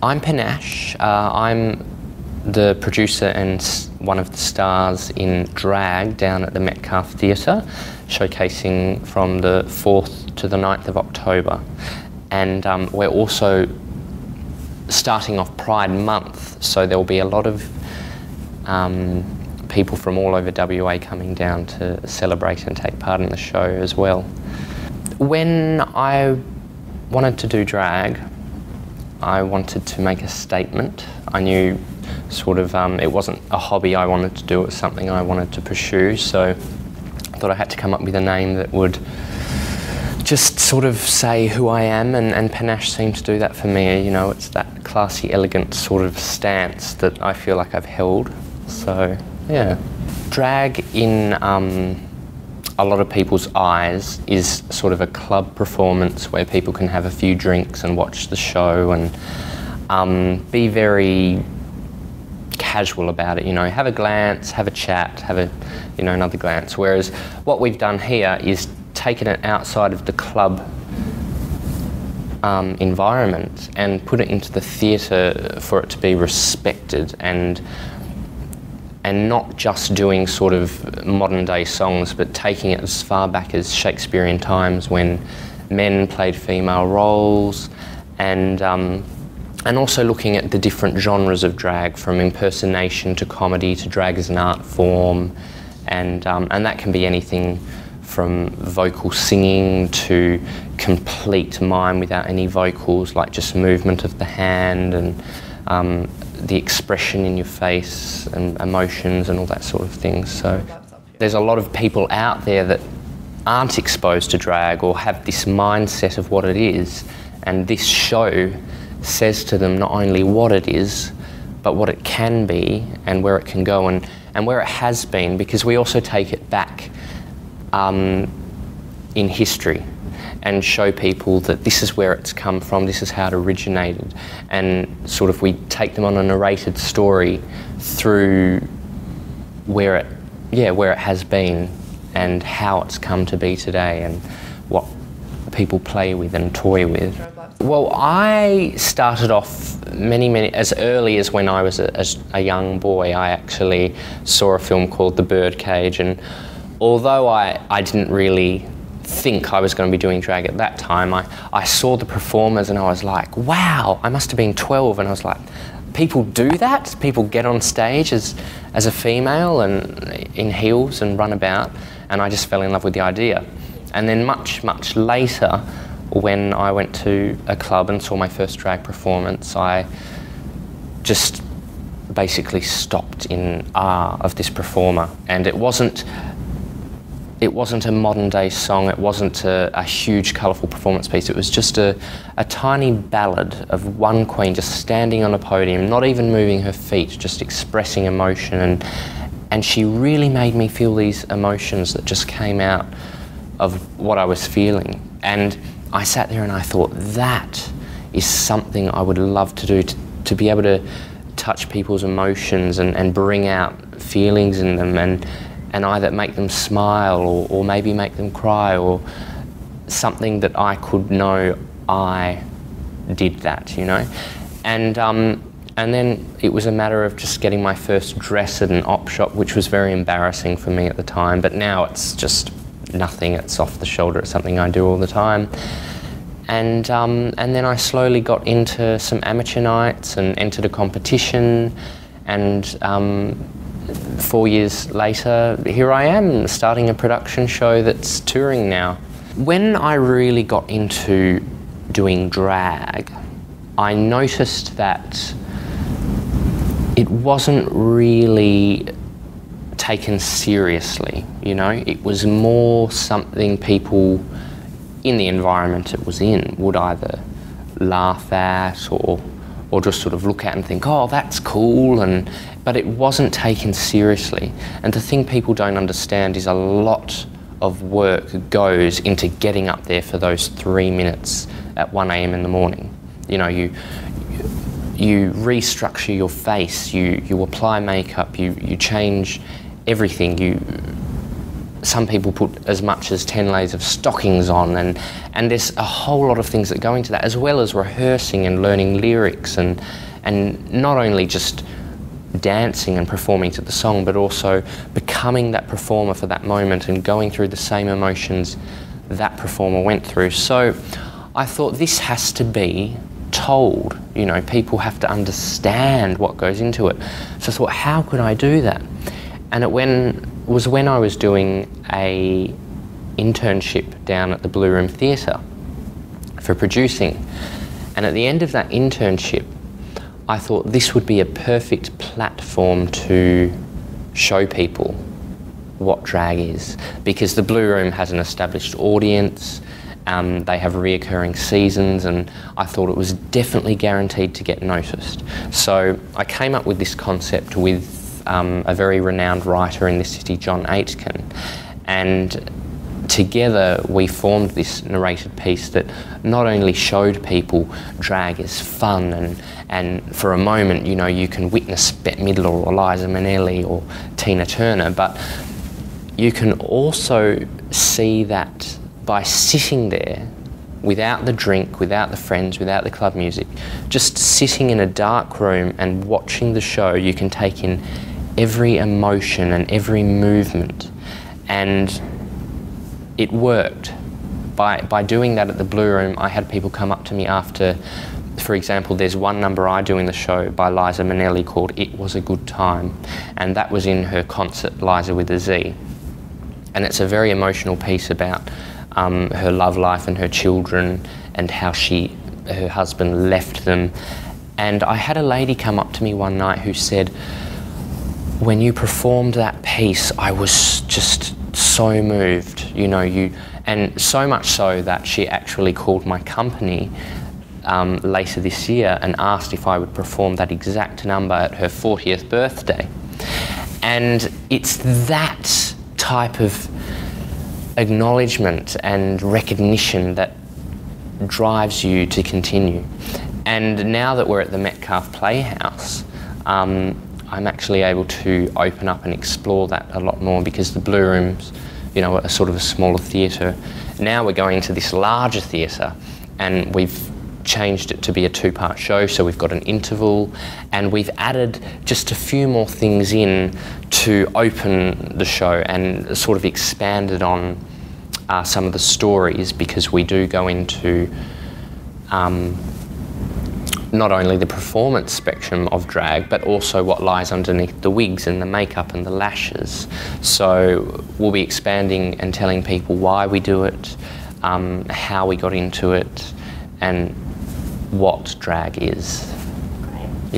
I'm Panache. I'm the producer and one of the stars in Drag down at the Metcalfe Theatre, showcasing from the 4th to the 9th of October. And we're also starting off Pride Month, so there'll be a lot of people from all over WA coming down to celebrate and take part in the show as well. When I wanted to do drag, I wanted to make a statement. I knew sort of it wasn't a hobby I wanted to do, it was something I wanted to pursue, so I thought I had to come up with a name that would just sort of say who I am, and Panache seemed to do that for me. You know, it's that classy, elegant sort of stance that I feel like I've held. So, yeah. Drag in a lot of people's eyes is sort of a club performance where people can have a few drinks and watch the show and be very casual about it, you know, have a glance, have a chat, have a, you know, another glance. Whereas what we've done here is taken it outside of the club environment and put it into the theatre for it to be respected, and not just doing sort of modern day songs, but taking it as far back as Shakespearean times when men played female roles, and also looking at the different genres of drag, from impersonation to comedy to drag as an art form, and that can be anything from vocal singing to complete mime without any vocals, like just movement of the hand and the expression in your face and emotions and all that sort of thing. So there's a lot of people out there that aren't exposed to drag or have this mindset of what it is, and this show says to them not only what it is, but what it can be and where it can go and where it has been, because we also take it back in history and show people that this is where it's come from, this is how it originated, and sort of we take them on a narrated story through where it has been and how it's come to be today and what people play with and toy with. Well, I started off as early as when I was a young boy. I actually saw a film called The Birdcage, and although I didn't really think I was going to be doing drag at that time, I saw the performers and I was like, wow, I must have been 12, and I was like, people do that? People get on stage as a female and in heels and run about, and I just fell in love with the idea. And then much, much later, when I went to a club and saw my first drag performance, I just basically stopped in awe of this performer. And it wasn't a modern day song, it wasn't a huge colourful performance piece, it was just a tiny ballad of one queen just standing on a podium, not even moving her feet, just expressing emotion, and she really made me feel these emotions that just came out of what I was feeling. And I sat there and I thought, that is something I would love to do, to be able to touch people's emotions and bring out feelings in them, and either make them smile or maybe make them cry, or something that I could know I did that, you know. And then it was a matter of just getting my first dress at an op shop, which was very embarrassing for me at the time, but now it's just nothing, it's off the shoulder, it's something I do all the time. And then I slowly got into some amateur nights and entered a competition, and 4 years later, here I am, starting a production show that's touring now. When I really got into doing drag, I noticed that it wasn't really taken seriously, you know. It was more something people in the environment it was in would either laugh at or just sort of look at and think, oh, that's cool, but it wasn't taken seriously. And the thing people don't understand is a lot of work goes into getting up there for those 3 minutes at 1 AM in the morning. You know, you restructure your face, you apply makeup, you change everything, you some people put as much as 10 layers of stockings on, and there's a whole lot of things that go into that, as well as rehearsing and learning lyrics, and not only just dancing and performing to the song, but also becoming that performer for that moment and going through the same emotions that performer went through. So I thought, this has to be told, you know, people have to understand what goes into it. So I thought, how could I do that? And it was when I was doing a internship down at the Blue Room Theatre for producing. And at the end of that internship, I thought this would be a perfect platform to show people what drag is, because the Blue Room has an established audience, they have reoccurring seasons, and I thought it was definitely guaranteed to get noticed. So I came up with this concept with a very renowned writer in the city, John Aitken, and together we formed this narrated piece that not only showed people drag is fun, and for a moment, you know, you can witness Bette Midler or Liza Minnelli or Tina Turner, but you can also see that by sitting there without the drink, without the friends, without the club music, just sitting in a dark room and watching the show, you can take in every emotion and every movement. And it worked. By doing that at the Blue Room, I had people come up to me after, for example, there's one number I do in the show by Liza Minnelli called It Was a Good Time, and that was in her concert, Liza with a Z. And it's a very emotional piece about her love life and her children, and how her husband left them. And I had a lady come up to me one night who said, when you performed that piece, I was just so moved, you know, and so much so that she actually called my company later this year and asked if I would perform that exact number at her 40th birthday. And it's that type of acknowledgement and recognition that drives you to continue. And now that we're at the Metcalfe Playhouse, I'm actually able to open up and explore that a lot more, because the Blue Room's, you know, a sort of a smaller theatre. Now we're going to this larger theatre, and we've changed it to be a two-part show, so we've got an interval, and we've added just a few more things in to open the show and sort of expanded on some of the stories, because we do go into not only the performance spectrum of drag, but also what lies underneath the wigs and the makeup and the lashes. So we'll be expanding and telling people why we do it, how we got into it, and what drag is.